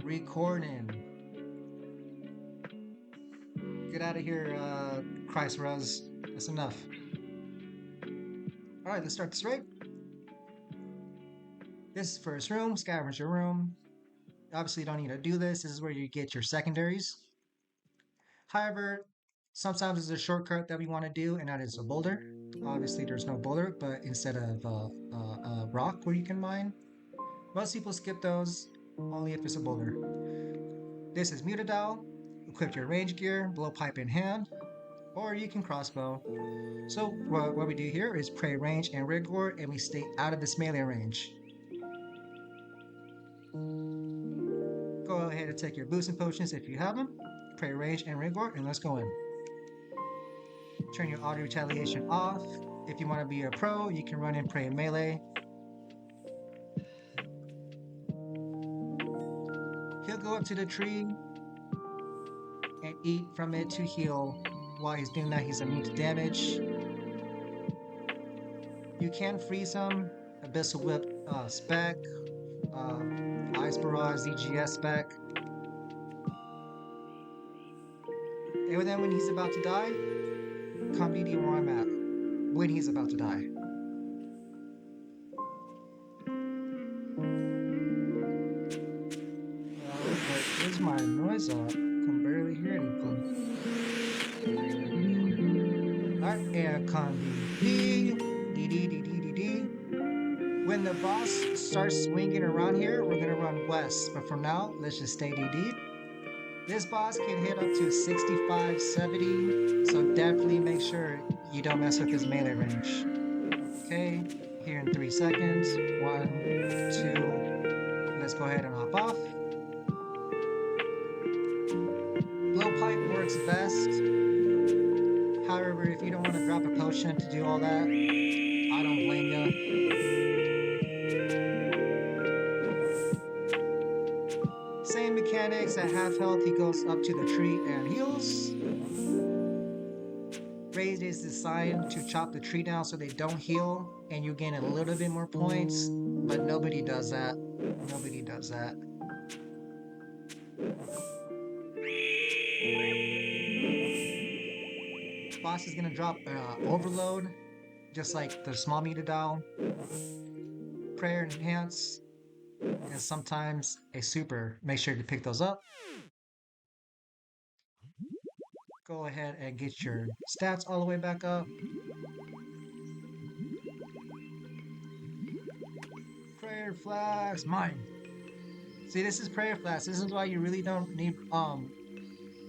Recording. Get out of here, Christ Rose. That's enough. Alright, let's start this raid. This is first room, scavenger room. Obviously, you don't need to do this. This is where you get your secondaries. However, sometimes there's a shortcut that we want to do, and that is a boulder. Obviously, there's no boulder, but instead of a rock where you can mine, most people skip those only if it's a boulder. This is Mutadal. Equip your range gear, blowpipe in hand, or you can crossbow. So what we do here is pray range and rigor, and we stay out of this melee range. Go ahead and take your boosting potions if you have them. Pray range and rigor, and let's go in. Turn your auto retaliation off. If you want to be a pro, you can run and pray melee. He'll go up to the tree and eat from it to heal. While he's doing that, he's immune to damage. You can freeze him. Abyssal Whip spec, Ice Barrage ZGS spec. And then when he's about to die, come BD where I'm at. When he's about to die. Where's my noise at? I can barely hear anything. Alright, and come BD. DD. When the boss starts swinging around here, we're gonna run west. But for now, let's just stay DD. This boss can hit up to 65, 70, so definitely make sure you don't mess with his melee range. Okay, here in 3 seconds. 1, 2, let's go ahead and hop off. Blowpipe works best. However, if you don't want to drop a potion to do all that, I don't blame you. Same mechanics, at half health he goes up to the tree and heals. Raid is designed to chop the tree down so they don't heal and you gain a little bit more points, but nobody does that. Nobody does that. Boss is gonna drop overload, just like the small meter down. Prayer enhance, and sometimes a super. Make sure to pick those up. Go ahead and get your stats all the way back up. Prayer flask, mine. See, this is prayer flask. This is why you really don't need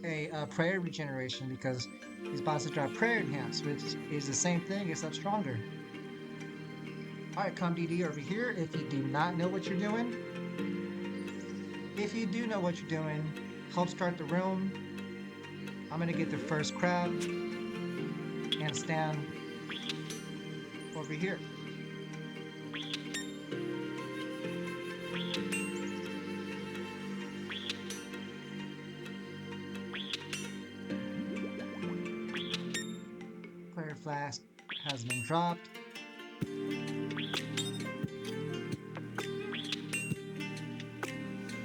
a prayer regeneration, because these bosses drop prayer enhance, which is the same thing except stronger. Alright, come DD over here if you do not know what you're doing. If you do know what you're doing, help start the room. I'm gonna get the first crab and stand over here. Prayer flask has been dropped.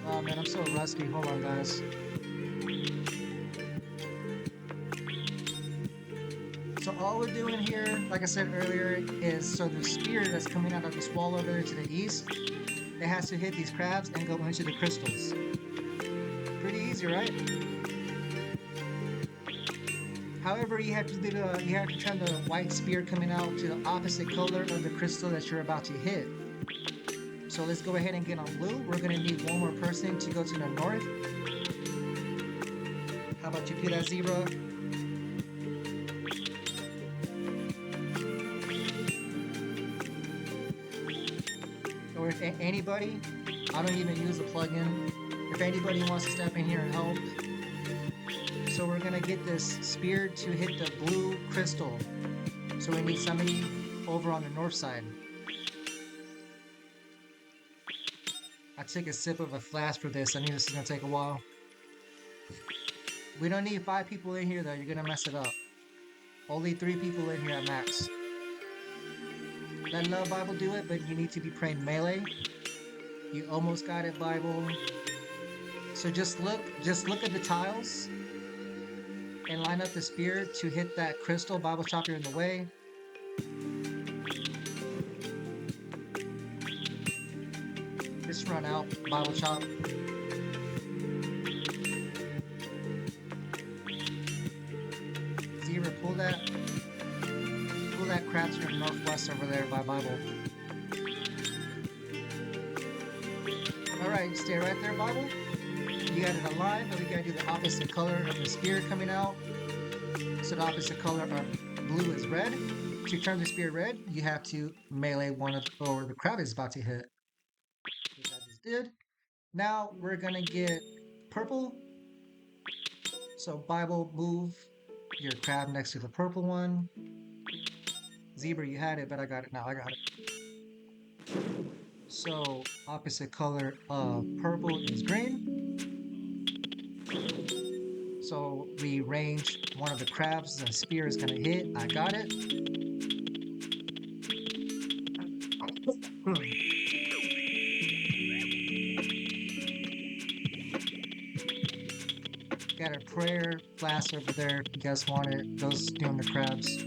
Oh man, I'm so rusty. Hold on, guys. So all we're doing here, like I said earlier, is so the spear that's coming out of this wall over there to the east, it has to hit these crabs and go into the crystals. Pretty easy, right? However, you have to turn the white spear coming out to the opposite color of the crystal that you're about to hit. So let's go ahead and get on blue. We're gonna need one more person to go to the north. How about you, that zebra? Or if anybody, I don't even use the plugin. If anybody wants to step in here and help. So we're gonna get this spear to hit the blue crystal. So we need somebody over on the north side. I took a sip of a flask for this. I knew this is gonna take a while. We don't need 5 people in here though, you're gonna mess it up. Only 3 people in here at max. Let Love Bible do it, but you need to be praying melee. You almost got it, Bible. So just look at the tiles and line up the spear to hit that crystal Bible chopper in the way. Just run out, Bible chop. Zebra, pull that crab to your northwest over there by Bible. Alright, stay right there, Bible. You got it aligned, but we gotta do the opposite color of the spear coming out. So the opposite color of blue is red. To turn the spear red, you have to melee one of or the crab is about to hit. Which I just did. Now we're gonna get purple. So Bible, move your crab next to the purple one. Zebra, you had it, but I got it now. I got it. So opposite color of purple is green. So we range one of the crabs. The spear is gonna hit. I got it. Got a prayer flask over there. If you guys want it, those doing the crabs.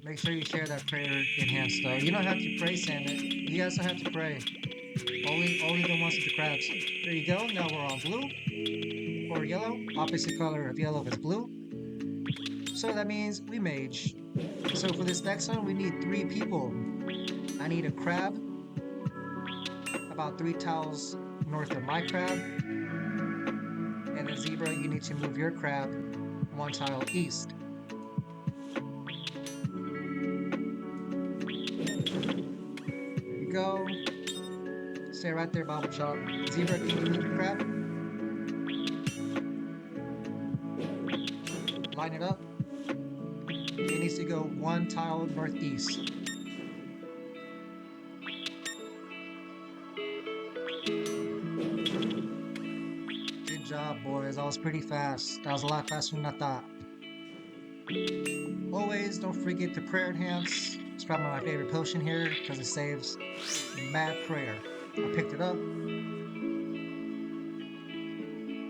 Make sure you share that prayer enhanced though. You don't have to pray, Sandit. You guys don't have to pray. Only the ones with the crabs. There you go. Now we're on blue or yellow. Opposite color of yellow is blue. So that means we mage. So for this next one, we need 3 people. I need a crab. About 3 tiles north of my crab. And a zebra, you need to move your crab 1 tile east. There you go. Stay right there, Bible Chop. Zebra, can you move your crab? Line it up. It needs to go 1 tile northeast. Good job, boys. That was pretty fast. That was a lot faster than I thought. Always don't forget to prayer enhance. It's probably my favorite potion here because it saves mad prayer. I picked it up.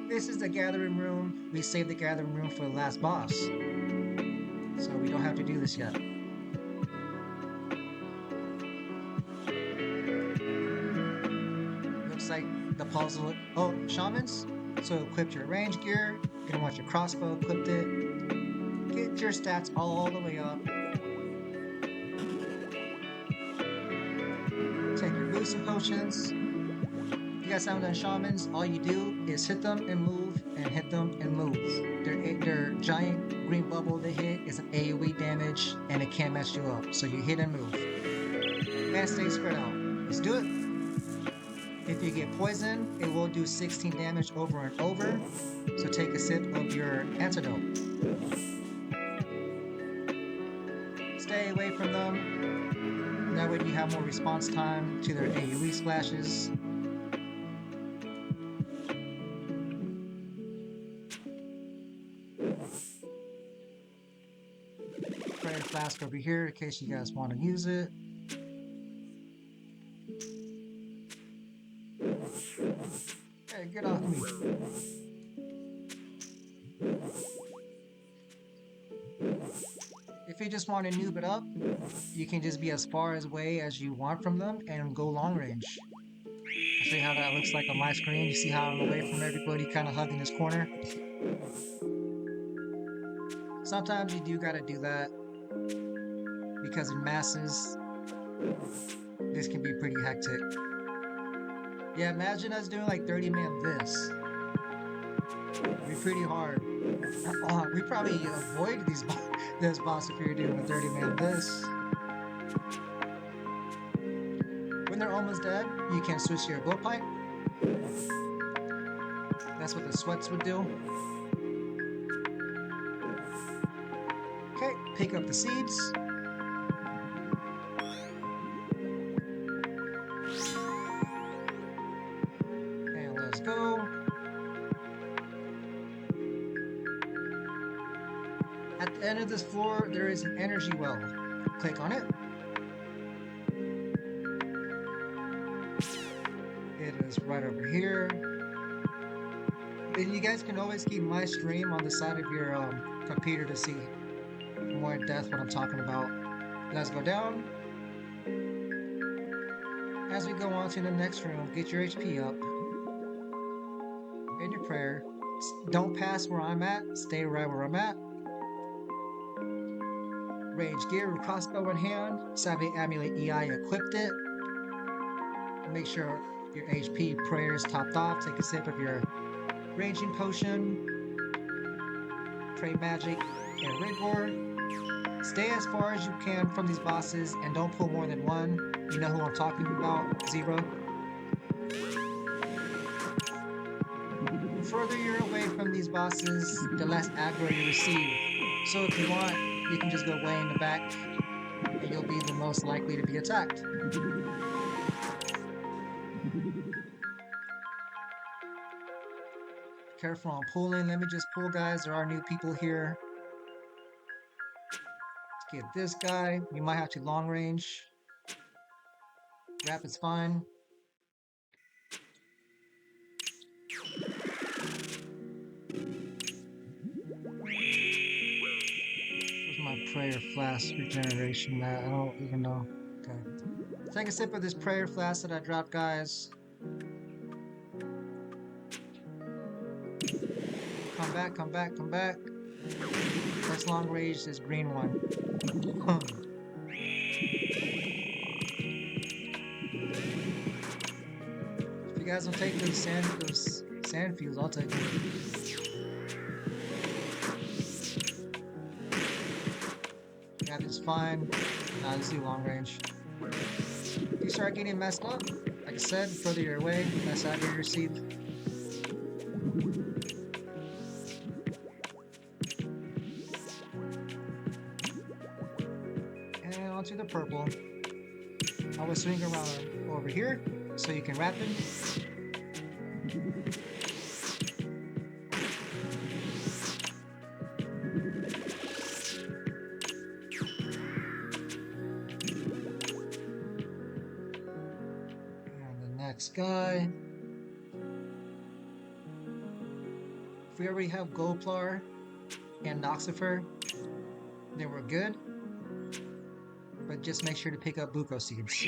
This is the gathering room. We saved the gathering room for the last boss. So we don't have to do this yet. Looks like the puzzle. Oh, shamans. So equip your range gear. You're gonna want your crossbow equipped it. Get your stats all the way up. Take your boosting potions. If you guys haven't done shamans, all you do is hit them and move, and hit them and move. Their giant green bubble they hit is an AoE damage, and it can't mess you up. So you hit and move. And stay spread out. Let's do it. If you get poisoned, it will do 16 damage over and over. So take a sip of your antidote. Stay away from them. That way you have more response time to their AoE splashes. Prayer flask over here in case you guys want to use it. Hey, get off me. If you just want to noob it up, you can just be as far away as you want from them and go long range. I'll show you how that looks like on my screen. You see how I'm away from everybody, kind of hugging this corner? Sometimes you do gotta do that because in masses, this can be pretty hectic. Yeah, imagine us doing like 30 man this. It'd be pretty hard. We probably avoid this boss if you're doing a 30 man this. When they're almost dead, you can switch to your blowpipe. That's what the sweats would do. Okay, pick up the seeds. And let's go. At the end of this floor, there is an energy well. Click on it. It is right over here. And you guys can always keep my stream on the side of your computer to see more in depth what I'm talking about. Let's go down. As we go on to the next room, get your HP up. In your prayer. Don't pass where I'm at. Stay right where I'm at. Rage gear with crossbow in hand. Savvy amulet EI equipped it. Make sure your HP prayer is topped off. Take a sip of your raging potion. Pray magic and rigor. Stay as far as you can from these bosses and don't pull more than one. You know who I'm talking about, Zero. The further you're away from these bosses, the less aggro you receive. So if you want, you can just go way in the back and you'll be the most likely to be attacked. Careful on pulling. Let me just pull, guys. There are new people here. Let's get this guy. We might have to long range. Rapid's fine. Where's my prayer flask regeneration at? I don't even know. Okay. Take a sip of this prayer flask that I dropped, guys. Come back, come back, come back. Let's long range this green one. If you guys don't take those sand fuels, I'll take them. Yeah, this is fine. Nah, let's do long range. If you start getting messed up, like I said, the further you're away, the less aggro you receive. And onto the purple. I will swing around over here so you can rapid. Next guy. If we already have Goldplar and Noxifer, then we're good. But just make sure to pick up Buko seeds.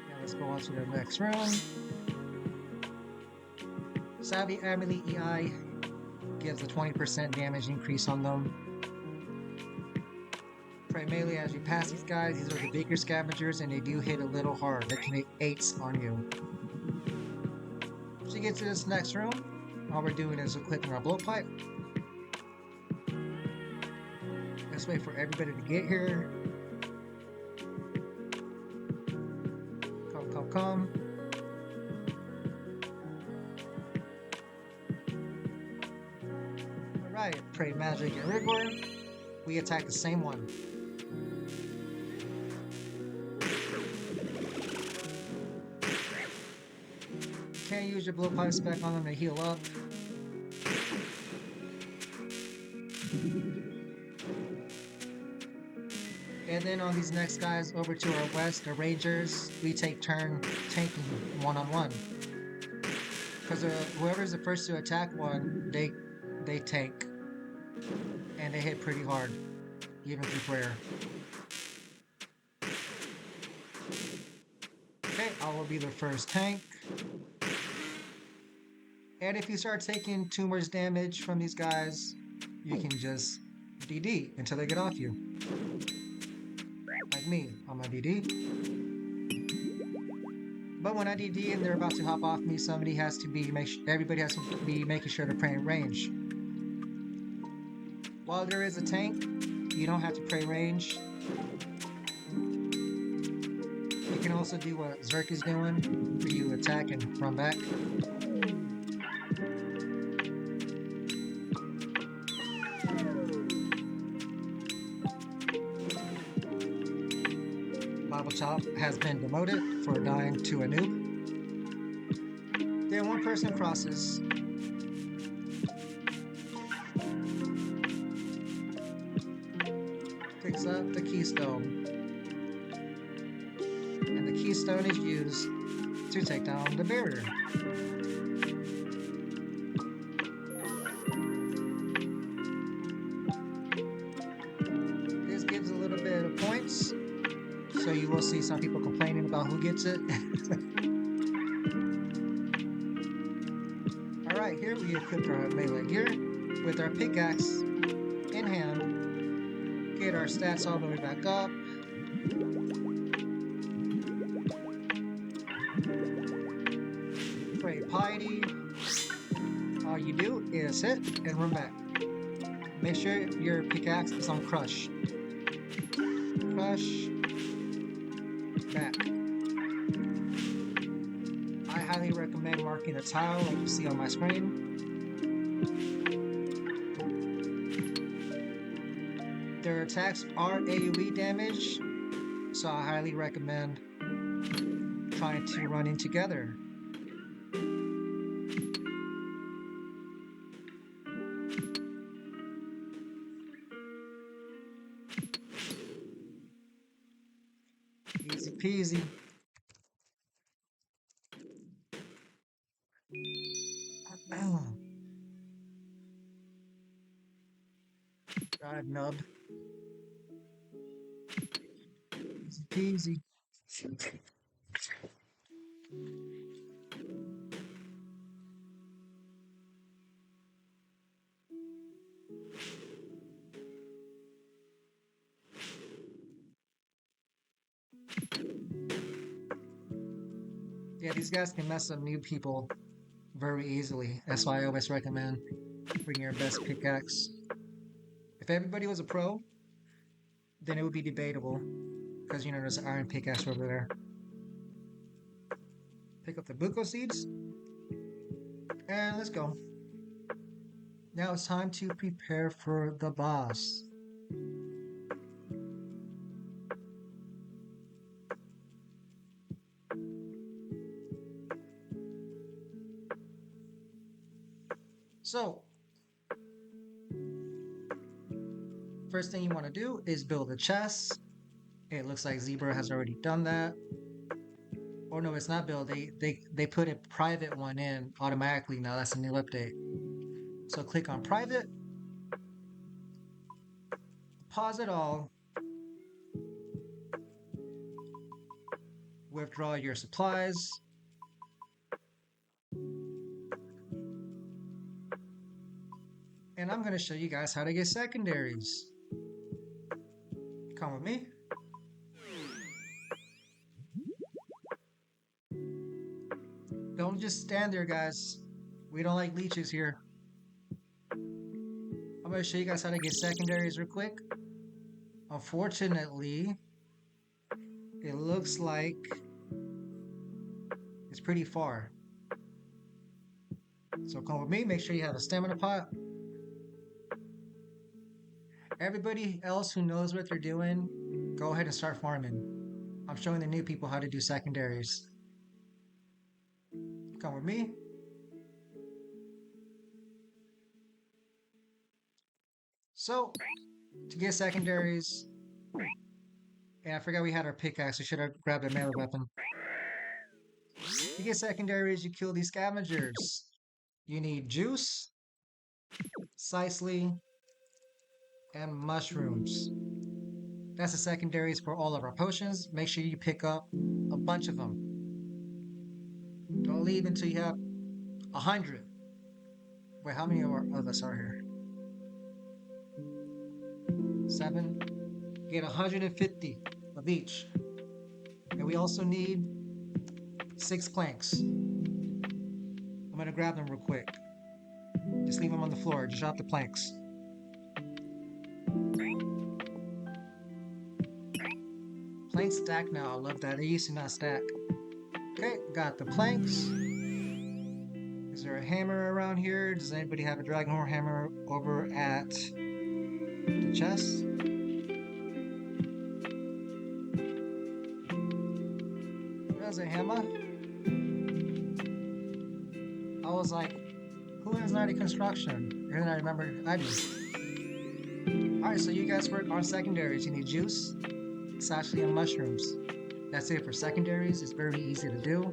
Now let's go on to the next round. Savvy Amulet EI gives a 20% damage increase on them. Pray melee as you pass these guys. These are the bigger scavengers and they do hit a little hard. They can hit 8s on you. As you get to this next room, all we're doing is equipping our blowpipe. Let's wait for everybody to get here. Come, come, come. Alright, pray magic and rigor. We attack the same one. Can't use your blowpipe spec on them to heal up. And then on these next guys over to our west, the Rangers, we take turn tanking one-on-one. Because whoever's the first to attack one, they tank. And they hit pretty hard, even through prayer. Okay, I will be the first tank. And if you start taking too much damage from these guys, you can just DD until they get off you. Like me, I'm a DD. But when I DD and they're about to hop off me, everybody has to be making sure to pray in range. While there is a tank, you don't have to pray range. You can also do what Xeric is doing, where you attack and run back. Bible Chop has been demoted for dying to a noob. Then one person crosses. picks up the keystone. And the keystone is used to take down the barrier. This gives a little bit of points, so you will see some people complaining about who gets it. Alright, here we equip our melee gear with our pickaxe in hand. Get our stats all the way back up. Pray piety. All you do is hit and run back. Make sure your pickaxe is on crush. Crush. Back. I highly recommend marking the tile like you see on my screen. Their attacks are AoE damage, so I highly recommend trying to run in together. Easy peasy. God, nub. Easy peasy. Yeah, these guys can mess up new people very easily. That's why I always recommend bringing your best pickaxe. If everybody was a pro, then it would be debatable. Because, you know, there's an iron pickaxe over there. Pick up the buko seeds. And let's go. Now it's time to prepare for the boss. So, first thing you want to do is build a chest. It looks like Zebra has already done that. Or no, it's not built. They put a private one in automatically now. That's a new update. So click on private. Pause it all. Withdraw your supplies. And I'm going to show you guys how to get secondaries. Come with me. Don't just stand there, guys. We don't like leeches here. I'm going to show you guys how to get secondaries real quick. Unfortunately, it looks like it's pretty far. So come with me. Make sure you have a stamina pot. Everybody else who knows what they're doing, go ahead and start farming. I'm showing the new people how to do secondaries. Come with me. So, to get secondaries, and I forgot we had our pickaxe, we should have grabbed a melee weapon. To get secondaries, you kill these scavengers. You need juice, sicely, and mushrooms. That's the secondaries for all of our potions. Make sure you pick up a bunch of them. Don't leave until you have 100. Wait, how many of us are here? 7. Get 150 of each. And we also need 6 planks. I'm gonna grab them real quick. Just leave them on the floor. Just drop the planks. Planks stack now. I love that. They used to not stack. Okay, got the planks. Is there a hammer around here? Does anybody have a dragonhorn hammer over at the chest? There's a hammer. I was like, who has 90 construction? And then I remembered I do. Alright, so you guys work on secondaries. You need juice, sashimi, and mushrooms. That's it for secondaries. It's very easy to do.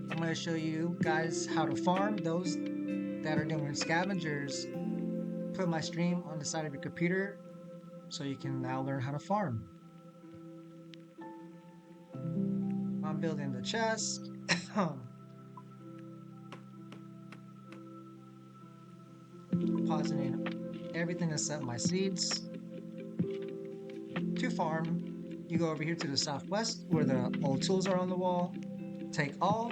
I'm going to show you guys how to farm. Those that are doing scavengers, put my stream on the side of your computer so you can now learn how to farm. I'm building the chest. Depositing everything except my seeds. To farm, you go over here to the southwest where the old tools are on the wall. Take all.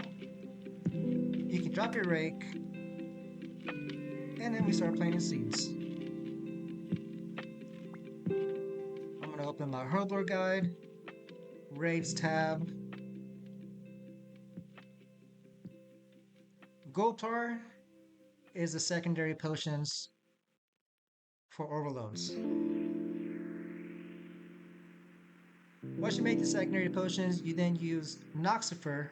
You can drop your rake. And then we start planting seeds. I'm going to open my Herbler guide. Raids tab. Gopar is the secondary potions for overloads. Once you make the secondary potions, you then use Noxifer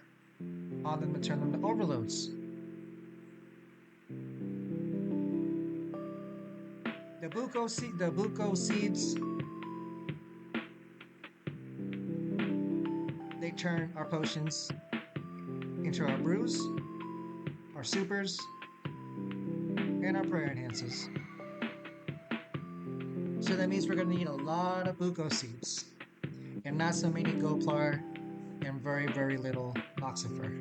on them to turn them to overloads. The Buko seeds, they turn our potions into our brews, our supers, and our prayer enhances. So that means we're going to need a lot of Buko seeds, and not so many Goplar, and very, very little Noxifer.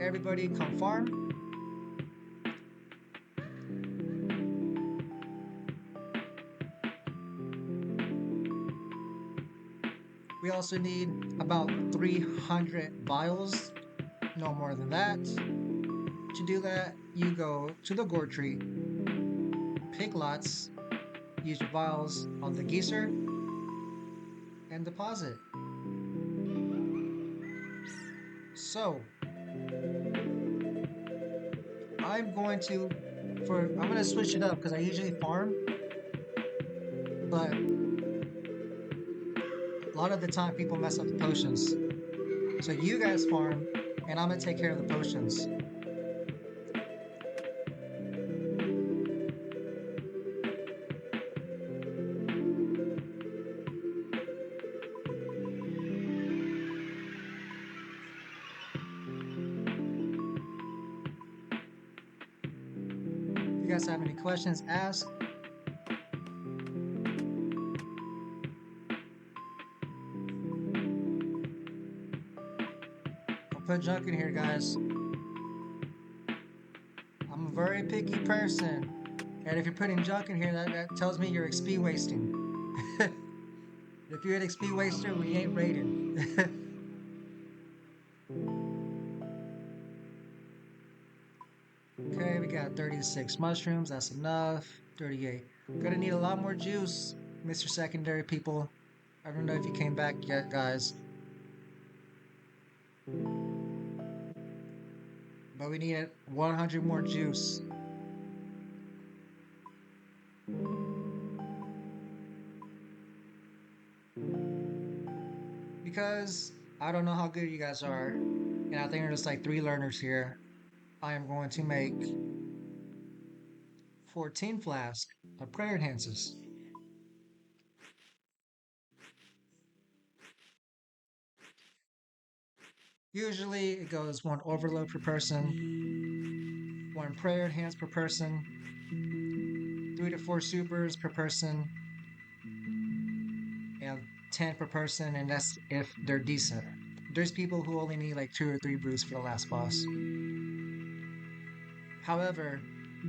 Everybody come farm. We also need about 300 vials, no more than that. To do that, you go to the gourd tree, pick lots, use your vials on the geyser, and deposit. So, I'm going to switch it up because I usually farm, but a lot of the time people mess up the potions. So you guys farm, and I'm going to take care of the potions. If you guys have any questions, ask. Don't put junk in here, guys. I'm a very picky person. And if you're putting junk in here, that tells me you're XP wasting. If you're an XP waster, we ain't rated. Okay, we got 36 mushrooms. That's enough. 38. Gonna need a lot more juice, Mr. Secondary people. I don't know if you came back yet, guys. But we need 100 more juice. Because I don't know how good you guys are, and I think there's like 3 learners here. I am going to make 14 flasks of prayer enhances. Usually it goes 1 overload per person, 1 prayer enhance per person, 3 to 4 supers per person, and 10 per person, and that's if they're decent. There's people who only need like 2 or 3 brews for the last boss. However,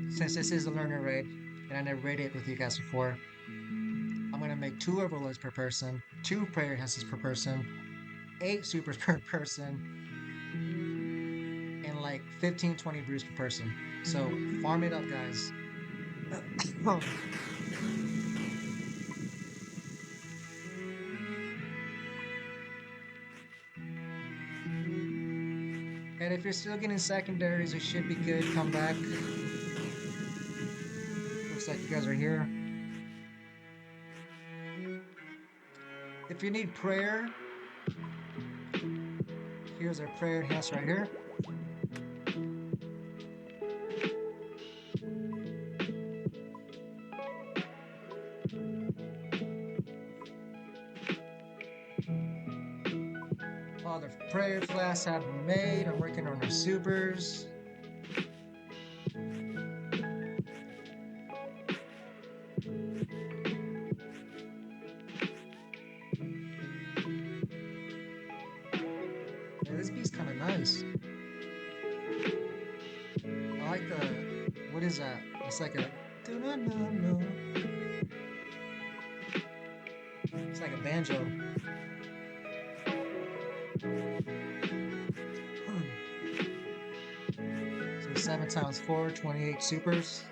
since this is a learner raid, and I never raided with you guys before, I'm going to make 2 overloads per person, 2 prayer enhances per person, 8 supers per person, and like 15-20 brews per person. So farm it up, guys. And if you're still getting secondaries, it should be good. Come back. Looks like you guys are here. If you need prayer, Here's our prayer enhance right here. All the prayer flasks have been made. I'm working on our supers. Yeah, this beat's kind of nice. I like the, what is that? It's like a, it's like a banjo. So 7 times 4, 28 supers.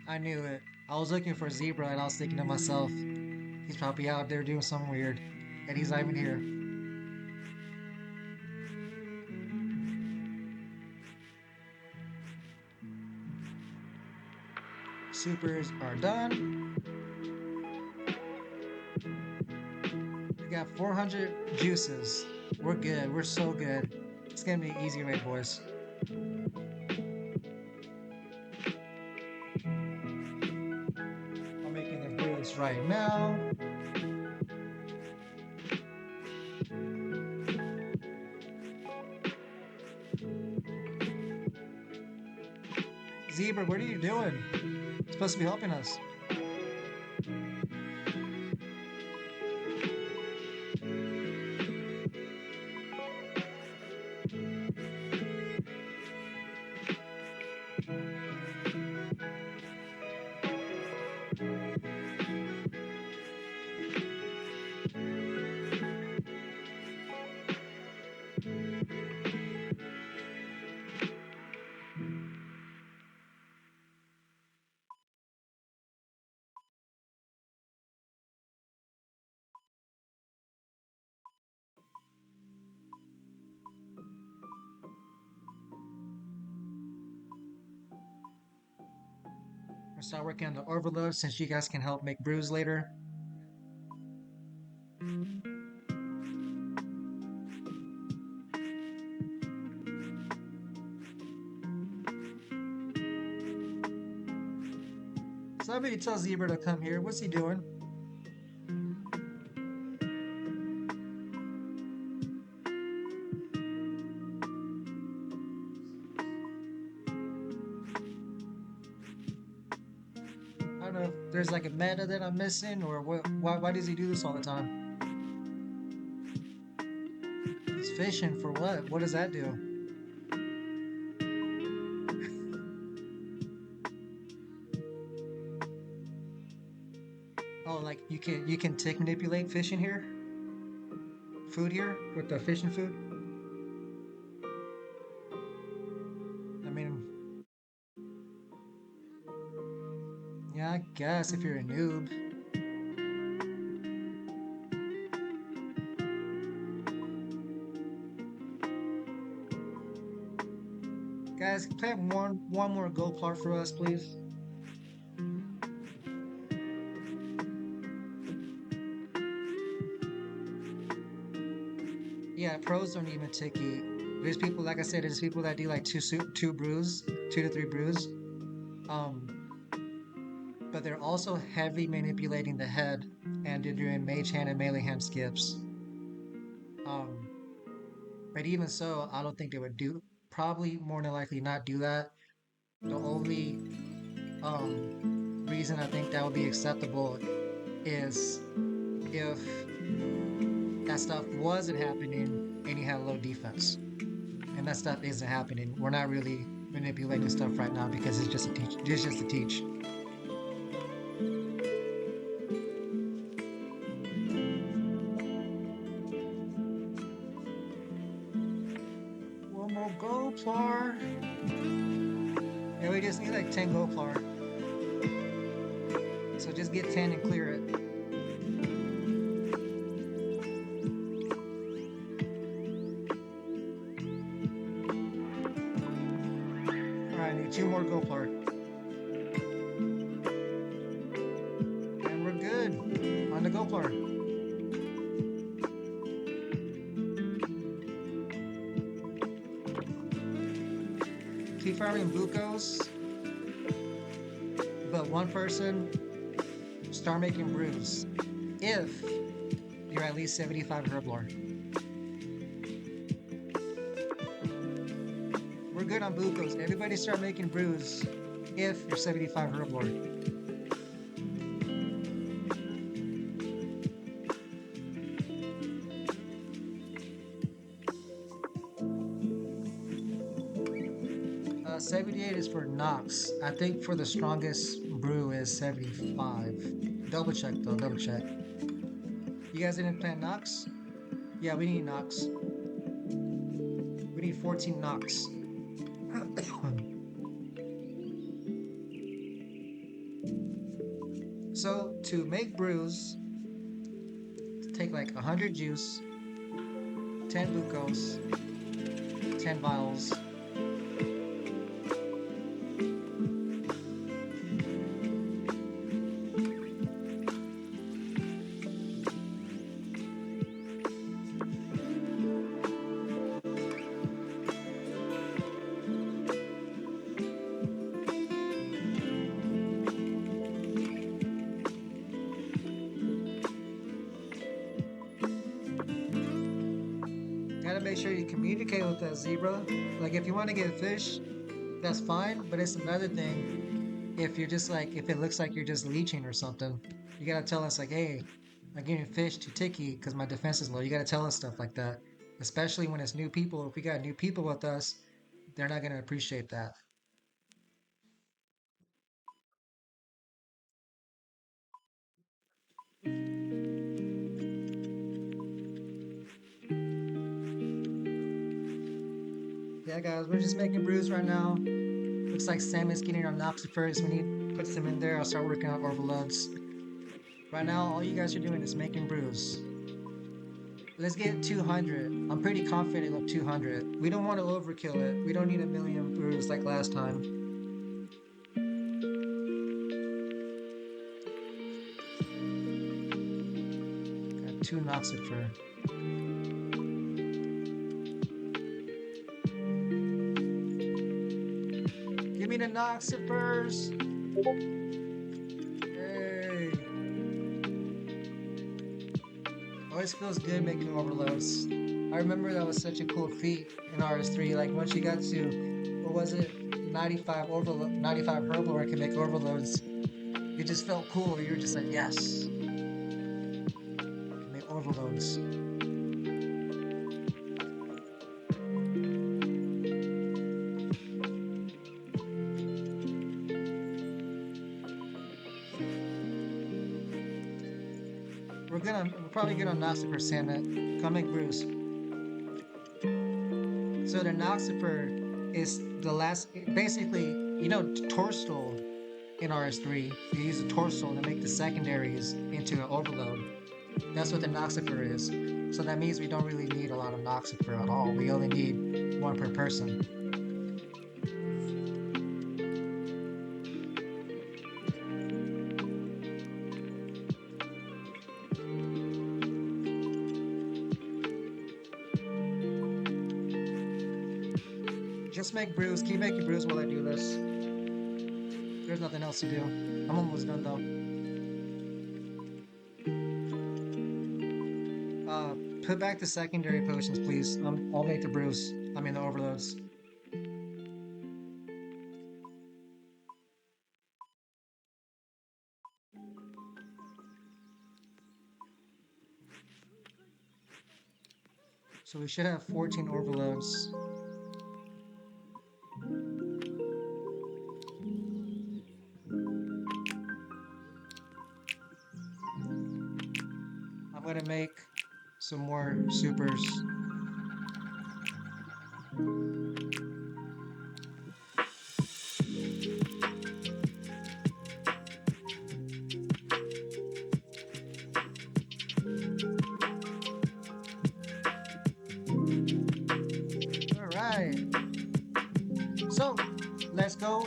I knew it. I was looking for Zebra and I was thinking to myself, he's probably out there doing something weird. And he's not even here. Supers are done. We got 400 juices. We're good. We're so good. It's gonna be easy raid, boys. I'm making the brews right now. Zebra, what are you doing? You're supposed to be helping us. We'll start working on the overload since you guys can help make brews later. Somebody tell Zebra to come here. What's he doing? I don't know if there's like a meta that I'm missing or what. Why does he do this all the time? He's fishing for what? What does that do? Oh, like you can tick manipulate fish in here? Food here with the fishing food? I mean, yeah, I guess if you're a noob. Guys, plant one more gold part for us, please. Yeah, pros don't even ticky. There's people, like I said, there's people that do like two brews, 2 to 3 brews. Um, but they're also heavy manipulating the head, and they're doing mage hand and melee hand skips. Um, but even so, I don't think they would do. Probably more than likely not do that. The only reason I think that would be acceptable is if that stuff wasn't happening and you had low defense. And that stuff isn't happening. We're not really manipulating stuff right now because it's just a teach. It's just a teach. One more gold par. Yeah, we just need like 10 gold par. So just get 10 and clear it. and 2 more Goplar. And we're good on the Goplar. Keep farming Bucos, but one person start making brews if you're at least 75 Herblore. We're good on Bucos. Everybody start making brews if you're 75 Herblore. Uh, 78 is for Nox. I think for the strongest brew is 75. Double check though, double check. You guys didn't plant Nox? Yeah, we need Nox. We need 14 Nox. So to make brews, take like 100 juice, 10 Bucos, 10 vials. Gotta make sure you communicate with that zebra. Like if you want to get fish, that's fine, but it's another thing if you're just like, if it looks like you're just leeching or something, you gotta tell us like, hey, I'm getting fish too ticky because my defense is low. You gotta tell us stuff like that, especially when it's new people. If we got new people with us, they're not gonna appreciate that. Yeah, guys, we're just making brews right now. Looks like Sam is getting our Noxifers. We need to put some in there. I'll start working on overloads. Right now, all you guys are doing is making brews. Let's get 200. I'm pretty confident of 200. We don't want to overkill it. We don't need a million brews like last time. Got 2 Noxifer. Give me the Noxifers! Hey! Always feels good making overloads. I remember that was such a cool feat in RS3. Like once you got to, what was it, 95 overload, 95 Herblore, where I can make overloads. It just felt cool. You were just like, yes, I can make overloads. We're probably good on Noxifer Sandnet. Come make brews. So the Noxifer is the last, basically, you know, Torstol in RS3, you use the Torstol to make the secondaries into an overload. That's what the Noxifer is. So that means we don't really need a lot of Noxifer at all. We only need 1 per person. Just make brews. Keep making brews while I do this. There's nothing else to do. I'm almost done though. Put back the secondary potions, please. I'll make the brews. I mean the overloads. So we should have 14 overloads. I'm gonna make some more supers. Alright. So let's go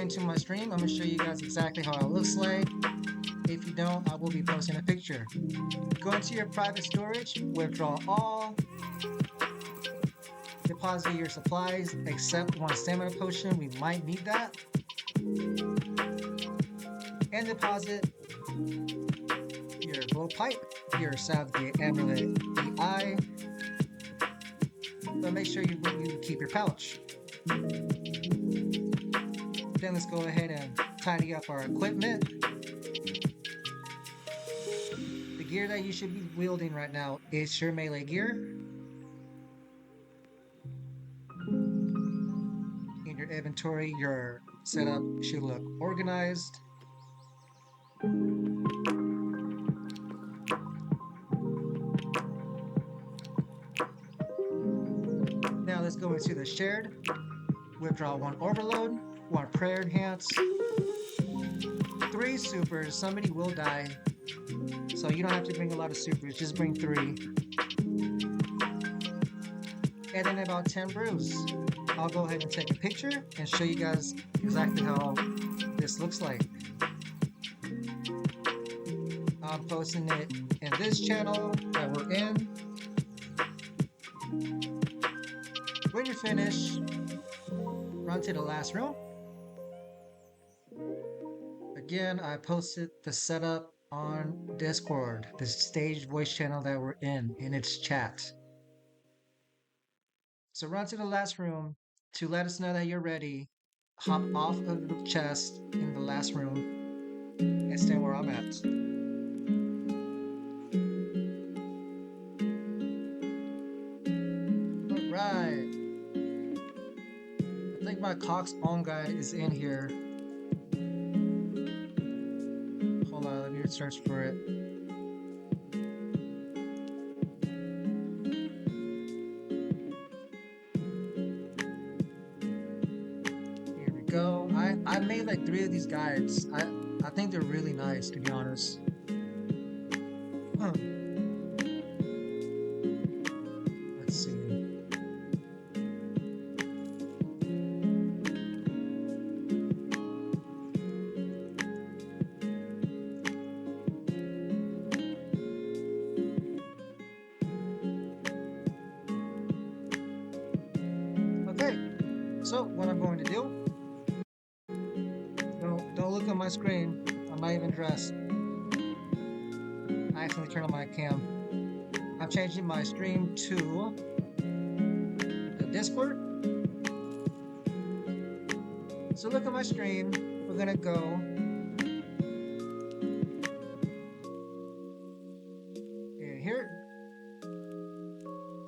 into my stream, I'm going to show you guys exactly how it looks like. If you don't, I will be posting a picture. Go into your private storage, withdraw all, deposit your supplies, except one stamina potion, we might need that, and deposit your blowpipe, your salve, the amulet, the eye, but make sure you keep your pouch. Then let's go ahead and tidy up our equipment. The gear that you should be wielding right now is your melee gear. In your inventory, your setup should look organized. Now let's go into the shared. Withdraw one overload, one prayer enhance, 3 supers. Somebody will die, so you don't have to bring a lot of supers, just bring 3. And then about 10 brews. I'll go ahead and take a picture and show you guys exactly how this looks like. I'm posting it in this channel that we're in. When you're finished, run to the last room. Again, I posted the setup on Discord, the staged voice channel that we're in its chat. So run to the last room to let us know that you're ready. Hop off of the chest in the last room and stand where I'm at. Alright. I think my Cox own guide is in here. Hold on, let me search for it. Here we go. I made like 3 of these guides. I think they're really nice, to be honest. Let's see. Okay, so what I'm going to do, don't look at my screen, I'm not even dressed. I accidentally turned on my cam. I'm changing my stream to the Discord. So look at my stream, we're gonna go in here.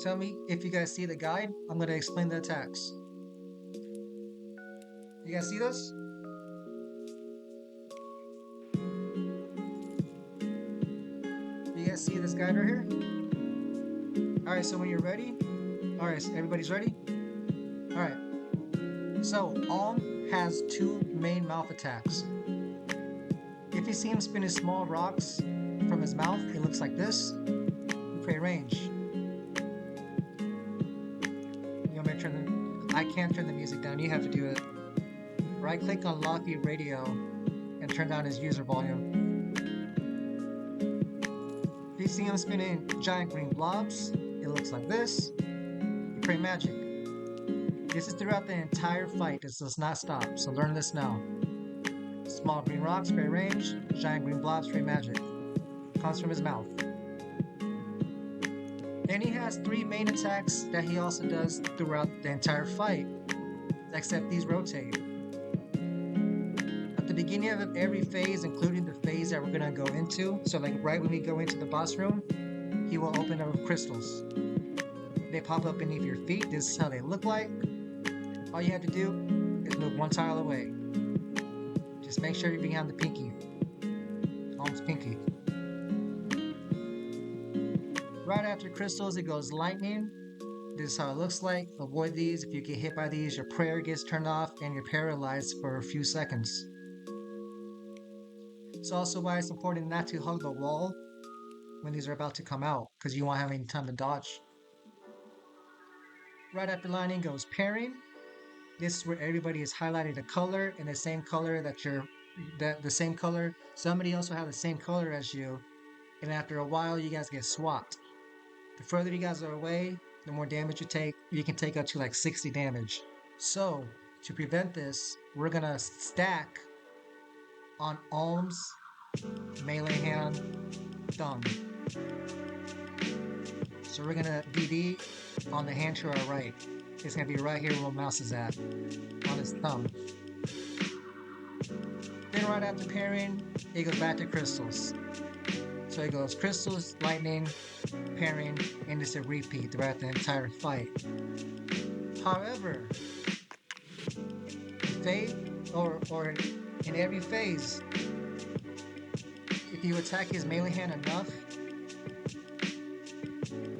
Tell me if you guys see the guide. I'm gonna explain the attacks. You guys see this? You guys see this guide right here? Alright, so when you're ready, alright, so everybody's ready? Alright, so Alm has 2 main mouth attacks. If you see him spinning small rocks from his mouth, it looks like this. You pray range. You want me to turn the... I can't turn the music down, you have to do it. Right click on Locky Radio and turn down his user volume. If you see him spinning giant green blobs, it looks like this. You pray magic. This is throughout the entire fight. This does not stop, so learn this now. Small green rocks, pray range. Giant green blobs, pray magic. Comes from his mouth. Then he has 3 main attacks that he also does throughout the entire fight, except these rotate. At the beginning of every phase, including the phase that we're gonna go into, so like right when we go into the boss room, he will open up with crystals. They pop up beneath your feet. This is how they look like. All you have to do is move 1 tile away. Just make sure you're behind the pinky. Almost pinky. Right after crystals, it goes lightning. This is how it looks like. Avoid these. If you get hit by these, your prayer gets turned off and you're paralyzed for a few seconds. It's also why it's important not to hug the wall when these are about to come out, because you won't have any time to dodge. Right after lightning goes parrying. This is where everybody is highlighted a color in the same color that the same color. Somebody else will have the same color as you, and after a while, you guys get swapped. The further you guys are away, the more damage you take. You can take up to like 60 damage. So to prevent this, we're gonna stack on Alm's melee hand thumb. So we're gonna DD on the hand to our right. It's gonna be right here where mouse is at, on his thumb. Then right after parrying, it goes back to crystals. So it goes crystals, lightning, parrying, and it's a repeat throughout the entire fight. However, phase or in every phase, if you attack his melee hand enough,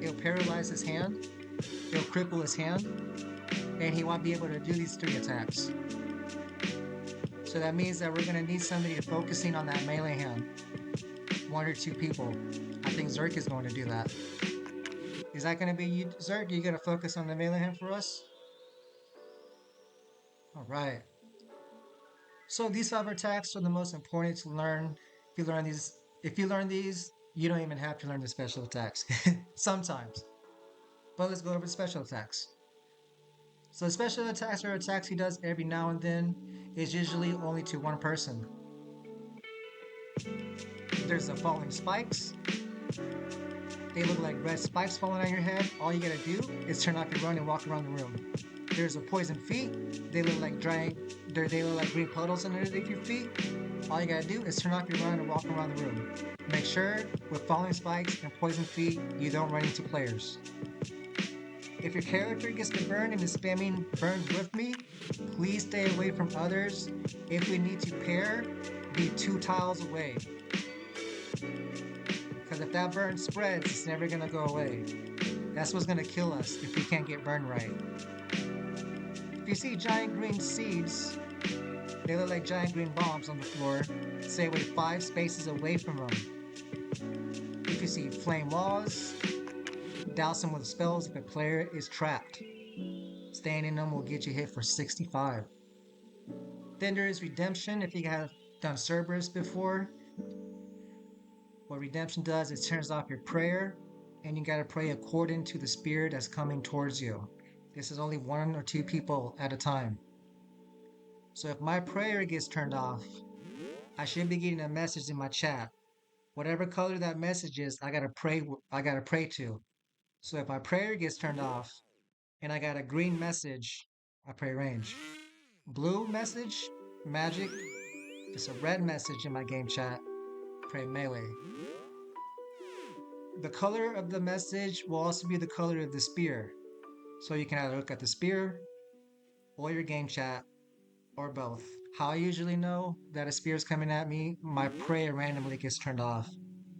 it'll paralyze his hand, it'll cripple his hand, and he won't be able to do these 3 attacks. So that means that we're gonna need somebody to focusing on that melee hand. 1 or 2 people. I think Xeric is going to do that. Is that gonna be you, Xeric? Are you gonna focus on the melee hand for us? Alright. So these 5 attacks are the most important to learn. If you learn these, you don't even have to learn the special attacks. Sometimes. But let's go over the special attacks. So the special attacks are attacks he does every now and then. It's usually only to 1 person. There's the falling spikes. They look like red spikes falling on your head. All you gotta do is turn off your run and walk around the room. There's a poison feet. They look like green puddles underneath your feet. All you gotta do is turn off your run and walk around the room. Make sure with falling spikes and poison feet, you don't run into players. If your character gets to burn and is spamming burn with me, please stay away from others. If we need to pair, be 2 tiles away. Because if that burn spreads, it's never gonna go away. That's what's gonna kill us if we can't get burned right. If you see giant green seeds, they look like giant green bombs on the floor. Stay away 5 spaces away from them. If you see flame walls, douse them with spells if a player is trapped. Staying in them will get you hit for 65. Then there is redemption if you have done Cerberus before. What redemption does is turns off your prayer, and you gotta pray according to the spirit that's coming towards you. This is only 1 or 2 people at a time. So if my prayer gets turned off, I should be getting a message in my chat. Whatever color that message is, I gotta pray to. So if my prayer gets turned off and I got a green message, I pray range. Blue message, magic. It's a red message in my game chat, pray melee. The color of the message will also be the color of the spear. So you can either look at the spear or your game chat or both. How I usually know that a spear is coming at me, my prayer randomly gets turned off.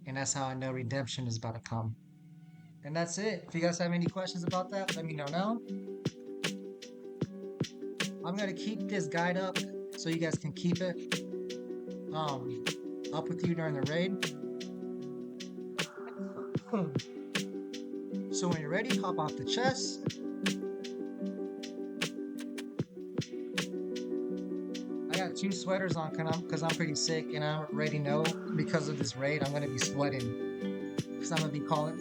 And that's how I know redemption is about to come. And that's it. If you guys have any questions about that, let me know now. I'm gonna keep this guide up so you guys can keep it up with you during the raid. So when you're ready, hop off the chest. I got 2 sweaters on because I'm pretty sick and I already know because of this raid I'm gonna be sweating. Because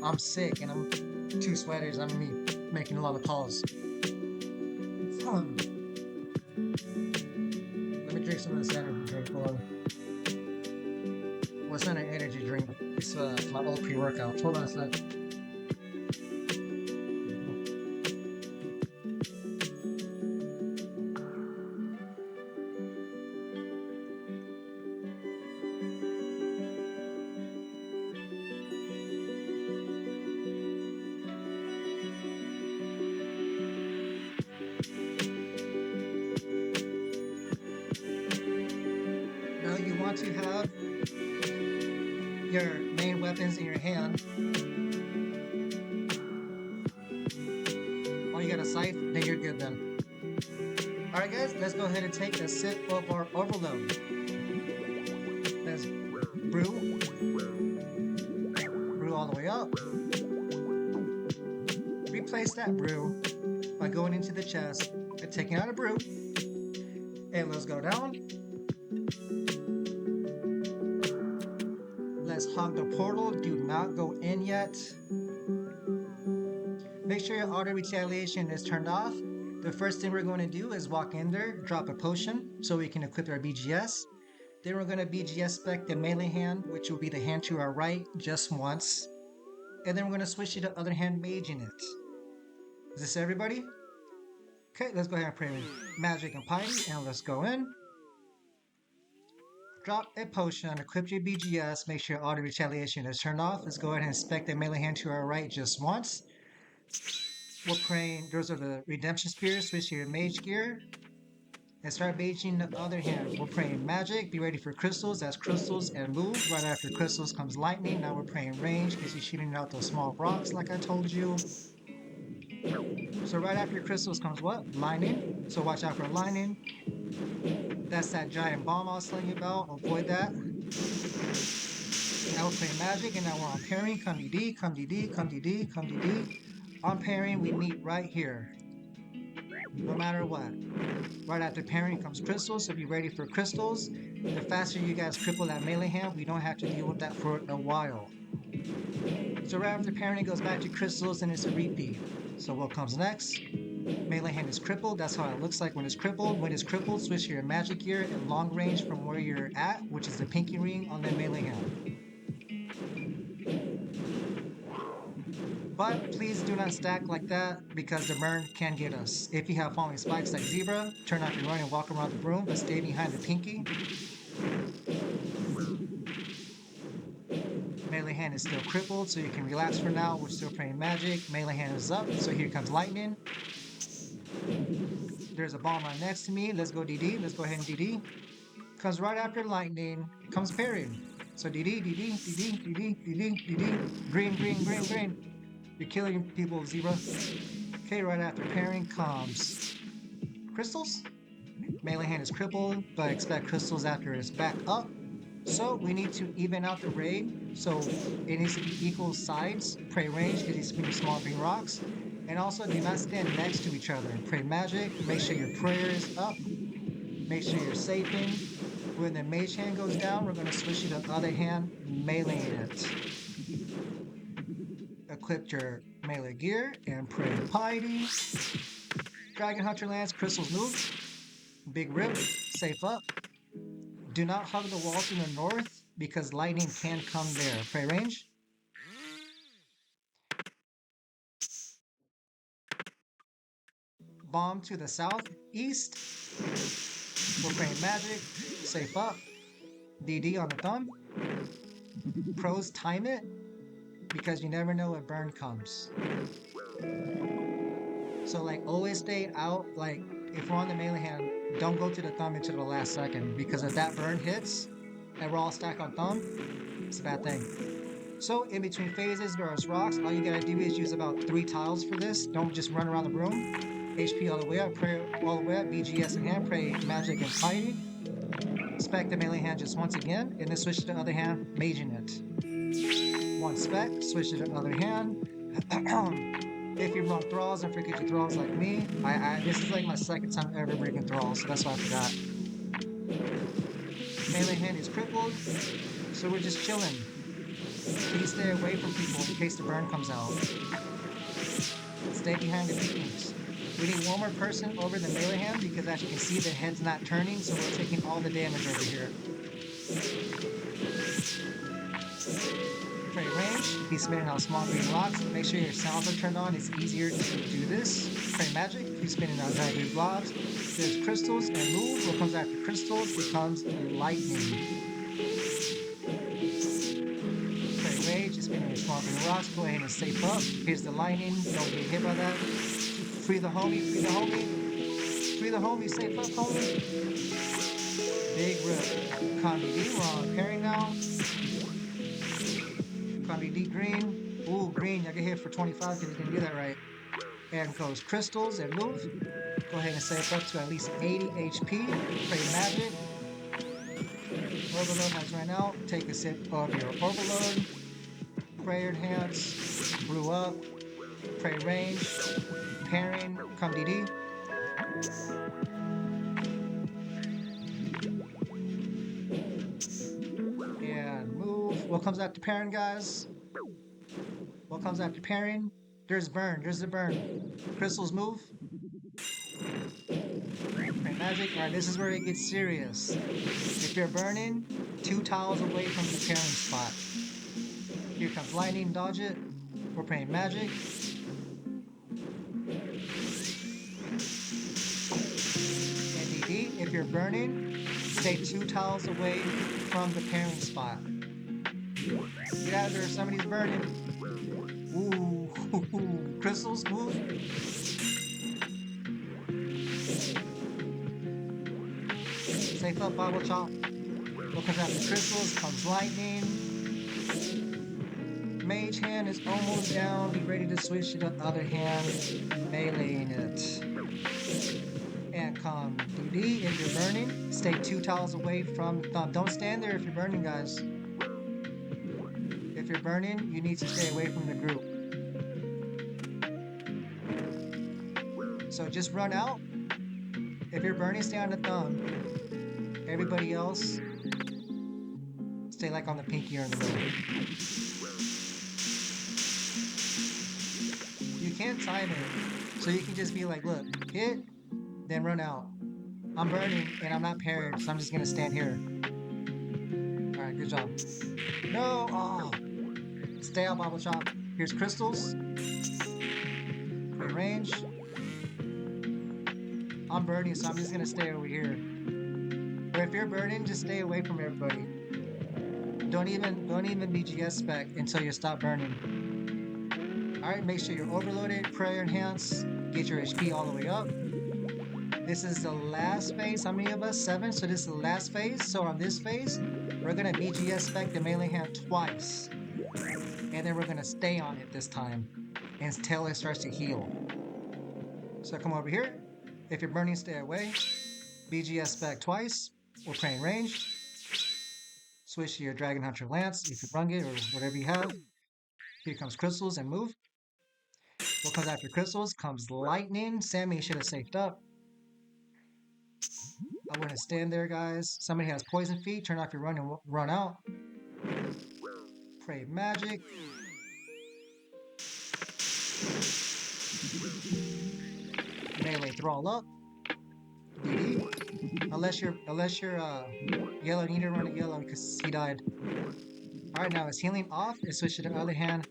I'm sick and I'm 2 sweaters, I'm gonna be making a lot of calls. Let me drink some of this energy drink. Hold on. Well, it's not an energy drink. It's my old pre-workout. Hold on a sec. Now you want to have your main weapons in your hand. Oh, you got a scythe? Then you're good then. Alright guys, let's go ahead and take a sip of our overload. Let's brew. Brew all the way up. Replace that brew by going into the chest taking out a brew. And let's go down. Let's hog the portal. Do not go in yet. Make sure your auto retaliation is turned off. The first thing we're going to do is walk in there, drop a potion so we can equip our BGS. Then we're going to BGS spec the melee hand, which will be the hand to our right, just once. And then we're going to switch to the other hand, maging it. Is this everybody? Okay, let's go ahead and pray magic and piety, and let's go in. Drop a potion, equip your BGS, make sure auto retaliation is turned off. Let's go ahead and inspect the melee hand to our right just once. We're praying, those are the redemption spears, switch to your mage gear. And start maging the other hand. We're praying magic, be ready for crystals, that's crystals and move. Right after crystals comes lightning, now we're praying range because you're shooting out those small rocks like I told you. So right after crystals comes what? Lightning. So watch out for lightning. That's that giant bomb I was telling you about. Avoid that. Now we're playing magic, and now we're on pairing. Come DD, come DD, come DD, come DD. On pairing, we meet right here. No matter what. Right after pairing comes crystals, so be ready for crystals. The faster you guys cripple that melee hand, we don't have to deal with that for a while. So right after pairing goes back to crystals, and it's a repeat. So what comes next? Melee hand is crippled. That's how it looks like when it's crippled. When it's crippled, switch to your magic gear at long range from where you're at, which is the pinky ring on the melee hand. But please do not stack like that because the burn can get us. If you have falling spikes like Zebra, turn off your run and walk around the room, but stay behind the pinky. Melee hand is still crippled, so you can relax for now. We're still praying magic. Melee hand is up, so here comes lightning. There's a bomb right next to me. Let's go DD. Let's go ahead and DD. Comes right after lightning. Comes parrying. So DD, DD, DD, DD, DD, DD. Green, green, green, green. You're killing people, Zebra. Okay, right after pairing comes crystals. Melee hand is crippled, but expect crystals after it's back up. So we need to even out the raid. So it needs to be equal sides. Pray range because he's spinning small green rocks. And also do not stand next to each other. Pray magic. Make sure your prayer is up. Make sure you're safing. When the mage hand goes down, we're going to switch to the other hand, meleeing it. Equip your melee gear and pray piety. Dragon Hunter lands, crystals move. Big rip, safe up. Do not hug the wall to the north because lightning can come there. Pray range. Bomb to the southeast. We're praying magic. Safe up. DD on the thumb. Pros time it because you never know when burn comes. So like always stay out. Like if we're on the melee hand, don't go to the thumb until the last second because if that burn hits and we're all stacked on thumb, it's a bad thing. So in between phases, there's rocks. All you gotta do is use about 3 tiles for this. Don't just run around the room. HP all the way up, pray all the way up, BGS in hand, pray magic and piety. Spec the melee hand just once again, and then switch to the other hand, maging it. One spec, switch to the other hand. If you run thralls and forget your thralls like me, this is like my second time ever breaking thralls, so that's why I forgot. Melee hand is crippled, so we're just chilling. Please stay away from people in case the burn comes out. Stay behind the beacons. We need one more person over the melee hand because as you can see the head's not turning, so we're taking all the damage over here. Pray range, he's spinning out small green rocks. Make sure your sounds are turned on, it's easier to do this. Pray magic, he's spinning out giant green blobs. There's crystals and move. What comes after crystals becomes lightning. Pray rage, he's spinning small green rocks. Go ahead and safe up. Here's the lightning, don't get hit by that. Free the homie, free the homie. Free the homie, safe up homie. Big rip. Combi D, we're on pairing now. Combi D green. Ooh, green, I get hit for 25 because you didn't do that right. And goes crystals and move. Go ahead and save up to at least 80 HP. Pray magic. Overload has ran out. Take a sip of your overload. Prayer hands. Brew up. Pray range. Pairing. Come DD. And move. What comes after parrying, guys? What comes after parrying? There's burn. There's the burn. Crystals move. Pray magic. Alright, this is where it gets serious. If you're burning, 2 tiles away from the parrying spot. Here comes lightning, dodge it. We're praying magic. NDD, if you're burning, stay 2 tiles away from the parrying spot. Get out of there, somebody's burning. Ooh, crystals, move. Safe up, Bible Chop. What comes after crystals? Comes lightning. Mage hand is almost down. Be ready to switch to the other hand. Meleeing it. And come DD if you're burning. Stay 2 tiles away from the thumb. Don't stand there if you're burning, guys. If you're burning, you need to stay away from the group. So just run out. If you're burning, stay on the thumb. Everybody else, stay like on the pinky or in the middle. You can't time it. So you can just be like, look, hit, then run out. I'm burning and I'm not parried, so I'm just gonna stand here. Alright, good job. No! Oh. Stay out, Bible Chop. Here's crystals. Great range. I'm burning, so I'm just gonna stay over here. Or if you're burning, just stay away from everybody. Don't even BGS spec until you stop burning. Alright, make sure you're overloaded, prayer enhance, get your HP all the way up. This is the last phase. How many of us? 7. So this is the last phase. So on this phase, we're gonna BGS spec the melee hand twice. And then we're gonna stay on it this time until it starts to heal. So come over here. If you're burning, stay away. BGS spec twice. We're praying range. Switch to your Dragon Hunter Lance if you brung it or whatever you have. Here comes crystals and move. What comes after crystals? Comes lightning. Sammy should have saved up. I'm gonna stand there, guys. Somebody has poison feet. Turn off your run and run out. Pray magic. Melee thrall up. DD. Unless you're yellow, you need to run a yellow because he died. Alright, now it's healing off and switch to the other hand,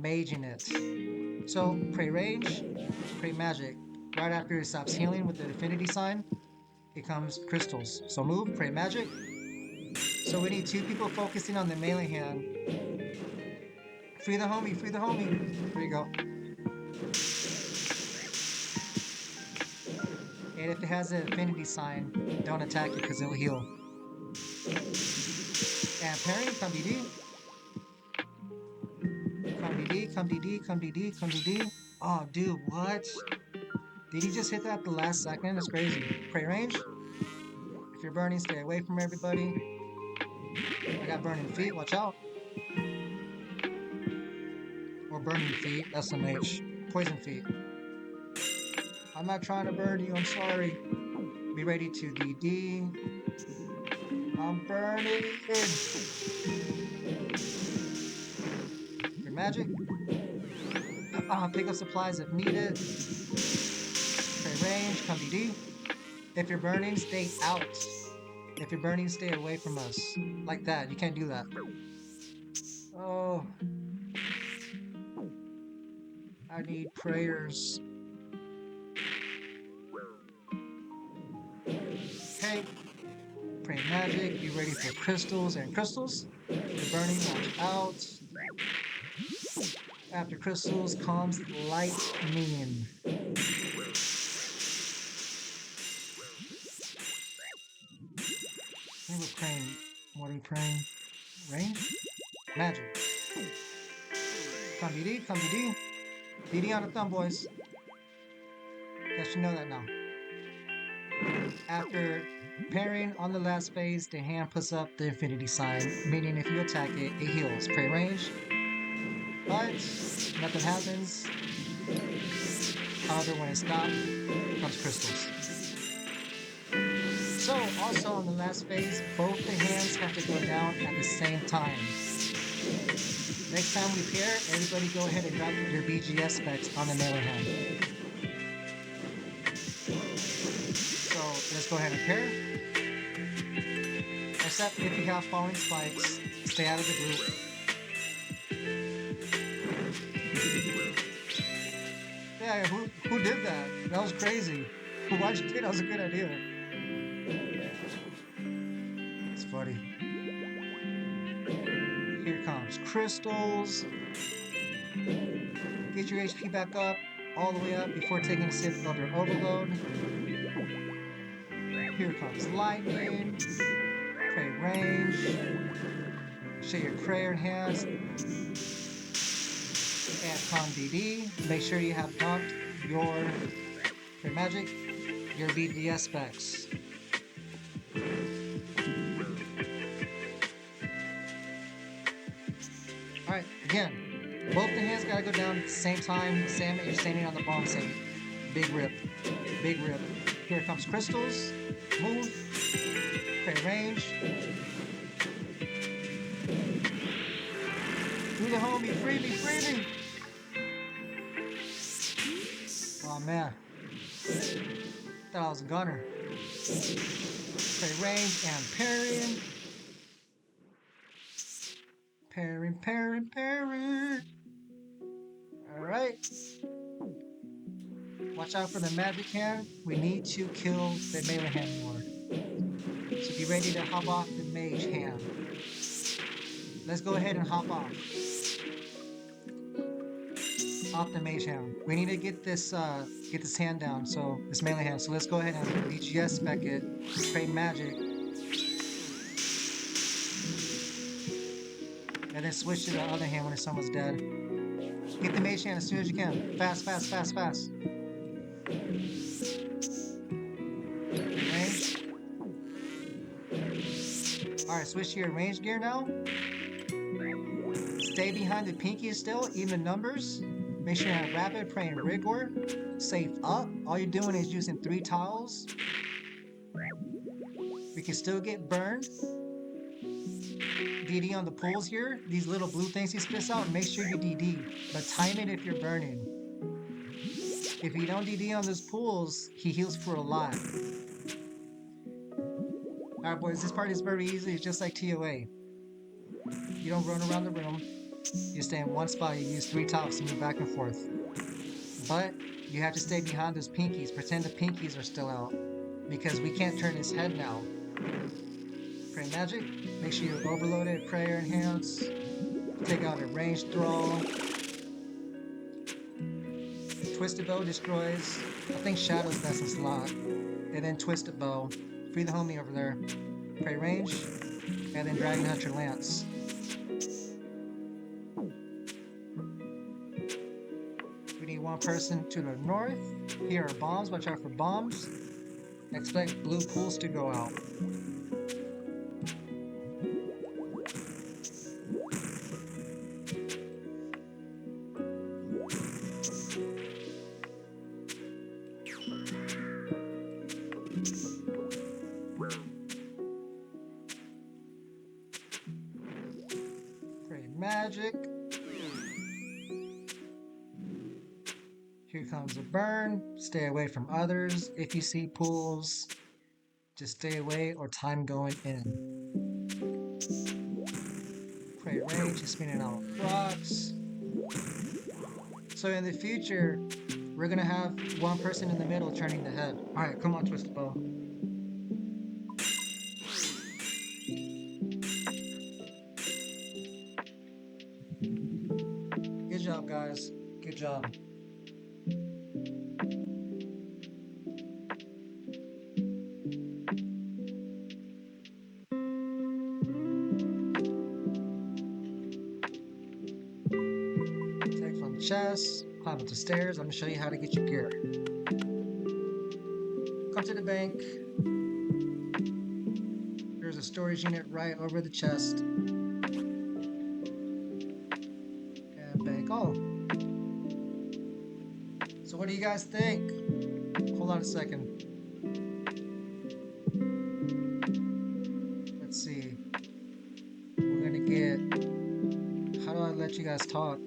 maging it. So pray range, pray magic. Right after it stops healing with the infinity sign, it comes crystals. So move, pray magic. So we need 2 people focusing on the melee hand. Free the homie, free the homie. There you go. And if it has an infinity sign, don't attack it because it will heal. And parry, come DD. Come DD, come DD, come DD, come DD. Oh, dude, what? Did he just hit that at the last second? That's crazy. Pray range. If you're burning, stay away from everybody. I got burning feet, watch out. Or burning feet, that's an H. Poison feet. I'm not trying to burn you, I'm sorry. Be ready to DD. I'm burning. Your magic. Pick up supplies if needed. Pray range, come DD. If you're burning, stay out. If you're burning, stay away from us. Like that, you can't do that. Oh. I need prayers. Okay. Pray magic, be ready for crystals and crystals. You're burning, watch out. After crystals comes lightning. We're praying. What are we praying? Range? Magic. Come DD, come DD. DD on the thumb, boys. Guess you know that now. After parrying on the last phase, the hand puts up the infinity sign, meaning if you attack it, it heals. Pray range. But nothing happens. However, when it's not, it comes crystals. So, also on the last phase, both the hands have to go down at the same time. Next time we pair, everybody go ahead and grab your BGS specs on the mailer hand. So let's go ahead and pair. Except if you have falling spikes, stay out of the group. Yeah, who did that? That was crazy. Why'd you think that was a good idea? It's funny. Here comes crystals. Get your HP back up, all the way up before taking a sip of your overload. Here comes lightning. Pray range. Show your prayer hands. Add con DD. Make sure you have dumped your pray magic, your BDS specs. Alright, again, both the hands gotta go down at the same time. Same you're standing on the bomb site. Big rip. Big rip. Here comes crystals. Move. Pray range. Do the homie, free me, free me! Oh man. Thought I was a gunner. Pray range and parrying. Parrying. Alright. Watch out for the magic hand. We need to kill the melee hand more. So be ready to hop off the mage hand. Let's go ahead and hop off. Off the mage hand. We need to get this hand down, so this melee hand. So let's go ahead and BGS spec it. Pray magic. And then switch to the other hand when someone's dead. Get the mage hand as soon as you can. Fast. Range. Alright, switch to your range gear now. Stay behind the pinky still, even numbers. Make sure you have rapid, pray, and rigor. Safe up. All you're doing is using 3 tiles. We can still get burned. DD on the pulls here. These little blue things he spits out, make sure you DD. But time it if you're burning. If you don't DD on those pulls, he heals for a lot. Alright boys, this part is very easy. It's just like TOA. You don't run around the room. You stay in one spot. You use 3 tiles to move back and forth. But you have to stay behind those pinkies. Pretend the pinkies are still out. Because we can't turn his head now. Pray magic. Make sure you overload it. Prayer enhance. Take out a ranged thrall. Twisted bow destroys. I think Shadow's best in slot. And then twisted bow. Free the homie over there. Pray range. And then Dragon Hunter Lance. We need one person to the north. Here are bombs. Watch out for bombs. Expect blue pools to go out. Pray magic. Here comes a burn. Stay away from others. If you see pools, just stay away or time going in. Pray range, just spinning out rocks. So in the future, we're gonna have one person in the middle turning the head. Alright, come on, Twisted Bow. Good job, guys. Good job. Take from the chest, climb up the stairs. I'm gonna show you how to get your gear. Come to the bank. There's a storage unit right over the chest. And bank all. So So what do you guys think? Hold on a second. Let's see. We're gonna get. How do I let you guys talk?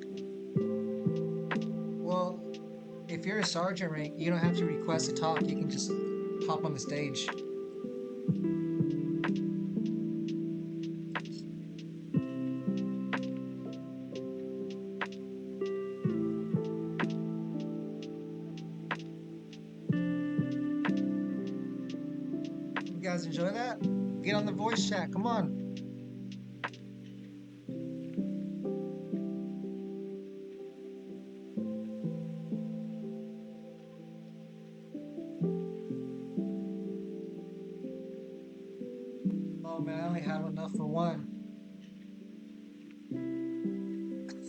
Well, if you're a sergeant rank, you don't have to request to talk. You can just hop on the stage. You guys enjoy that? Get on the voice chat. Come on. Oh man, I only have enough for one.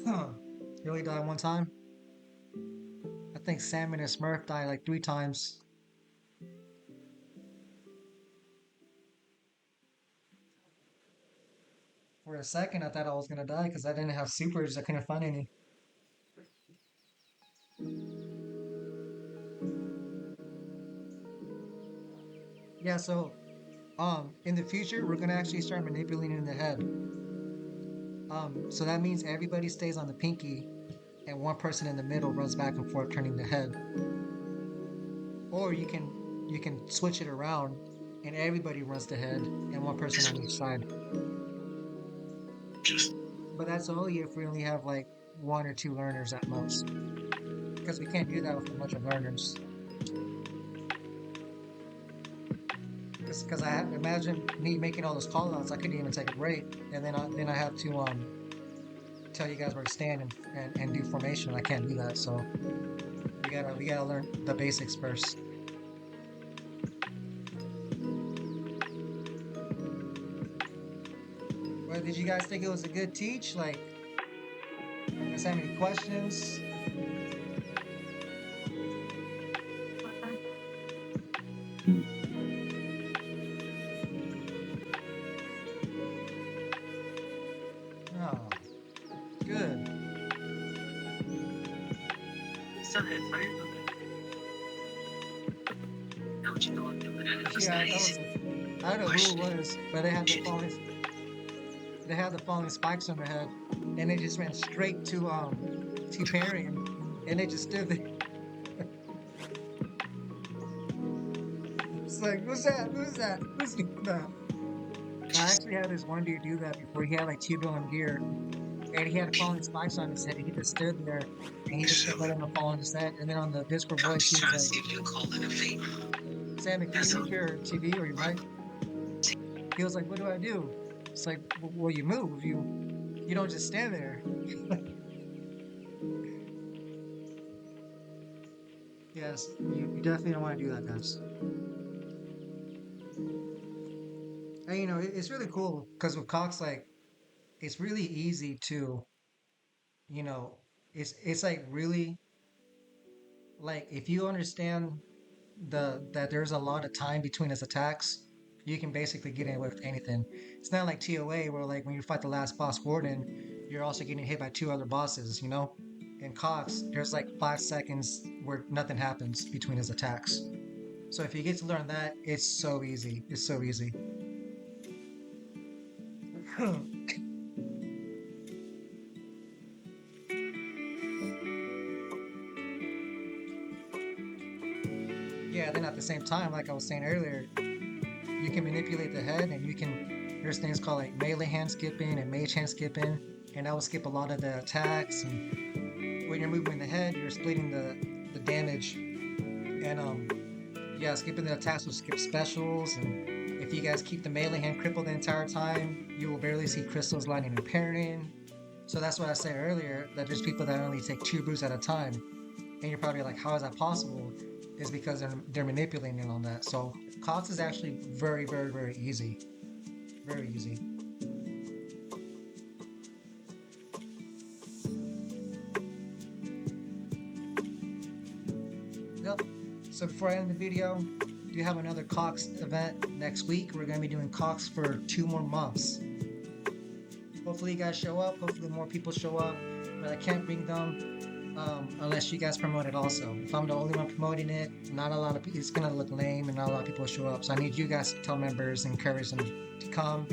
Huh. You only died one time? I think Salmon and Smurf died like 3 times. For a second, I thought I was gonna die because I didn't have supers. I couldn't find any. Yeah, so in the future, we're gonna actually start manipulating the head. So that means everybody stays on the pinky, and one person in the middle runs back and forth, turning the head. Or you can switch it around, and everybody runs the head, and one person on each side. But that's only if we only have like 1 or 2 learners at most, because we can't do that with a bunch of learners. Because imagine me making all those call outs, I couldn't even take a break, and then I have to tell you guys where to stand and do formation. I can't do that, so we gotta learn the basics first. Well, did you guys think it was a good teach? Like, you guys have any questions? Oh, good. Yeah, that was. I don't know who it was, but they had the falling spikes on their head, and they just ran straight to Perry, and they just stood there. It's like, who's that? Who's that? Who's doing that? I actually had this one dude do that before. He had like T-bone gear, and he had falling spikes on his head. And he just stood there, and he just kept letting them fall on his head. And then on the Discord voice, he was like, "Sammy, can you move your TV or your mic?" He was like, "What do I do?" It's like, "Well, you move. You don't just stand there." Yes, you definitely don't want to do that, guys. And it's really cool because with Cox, like, it's really easy to, you know, it's like really like if you understand that there's a lot of time between his attacks, you can basically get away with anything. It's not like TOA where like when you fight the last boss warden, you're also getting hit by 2 other bosses. In Cox, there's like 5 seconds where nothing happens between his attacks. So if you get to learn that, it's so easy. It's so easy. Yeah, then at the same time, like I was saying earlier, you can manipulate the head and there's things called like melee hand skipping and mage hand skipping, and that will skip a lot of the attacks. And when you're moving the head, you're splitting the damage, and yeah, skipping the attacks will skip specials. And if you guys keep the melee hand crippled the entire time, you will barely see crystals lighting and parrying. So that's what I said earlier, that there's people that only take 2 brews at a time, and you're probably like, how is that possible? Is because they're manipulating on that. So Cox is actually very, very, very easy. Very easy. Yep. So before I end the video, we have another Cox event next week. We're going to be doing Cox for 2 more months. Hopefully you guys show up. Hopefully more people show up. But I can't bring them unless you guys promote it also. If I'm the only one promoting it, not a lot of it's gonna look lame and not a lot of people show up. So I need you guys to tell members, encourage them to come.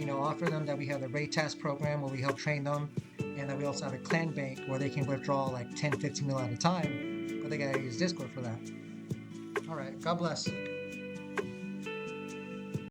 Offer them that we have the raid task program where we help train them, and that we also have a clan bank where they can withdraw like 10, 15 mil at a time, but they gotta use Discord for that. All right, God bless.